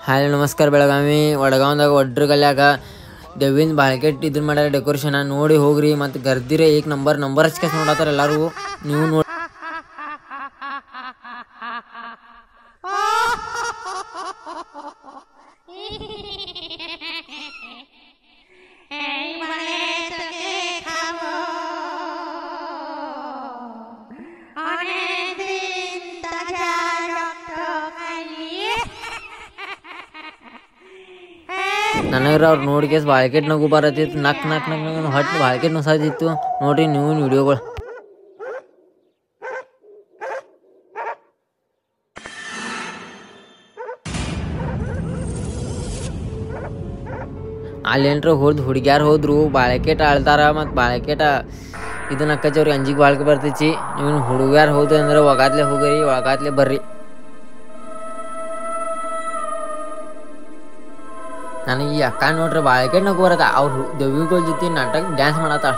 Hi ನಮಸ್ಕಾರ ಬೆಳಗಾವಿ ವಡಗಾಂವ್ದಾಗ ಒಡ್ರ ಗಲ್ಯಾಗ ದೇವಿನ ಬಾಳ್ಕೆಟ್ ಇದನ್ನ ಮಾಡ್ಯಾರ ಡೆಕೋರೇಷನ್ ನೋಡಿ ಹೋಗ್ರಿ ಮತ್ತು ಗರ್ದಿರೆ ಏಕ್ ನಂಬರ್ ಹಚ್ಕೇಸ್ ನೋಡತ್ತಾರ ಎಲ್ಲರೂ ನೀವು ನೋಡಿ ನನಗ್ರ ಅವ್ರು ನೋಡಿ ಕೇಸ್ ಬಾಳ್ಕೆಟ್ ನಗು ಬರತ್ತಿತ್ತು ನಕ್ ಹಟ್ ಬಾಳ್ಕೆಟ್ ನುಸಾದಿತ್ತು ನೋಡ್ರಿ ನೀವು ವಿಡಿಯೋಗಳು ಅಲ್ಲೇನ್ರ ಹುಡುಗ್ಯಾರು ಹೋದ್ರು ಬಾಳ್ಕೆಟ್ ಆಳ್ತಾರ ಮತ್ತು ಬಾಳ್ಕೆಟ ಇದನ್ನ ಅಕ್ಕಚ್ಚವ್ರಿಗೆ ಅಂಜಿಗೆ ಬಾಳ್ಕೆ ಬರ್ತೈತಿ ನೀವು ಹುಡುಗ್ಯಾರು ಹೋದ್ರಿ ಅಂದ್ರೆ ಒಗಾತ್ಲೆ ಹೋಗ್ರಿ ಒಗಾತ್ಲೆ ಬರ್ರಿ. ನನಗೆ ಈ ಅಕ್ಕ ನೋಡ್ರಿ ಬಾಳ್ಕೆಟ್ ನಗು ಬರತ್ತ ಅವ್ರು ದೇವಿಗಳ ಜೊತೆ ನಾಟಕ ಡ್ಯಾನ್ಸ್ ಮಾಡತ್ತಾಳ.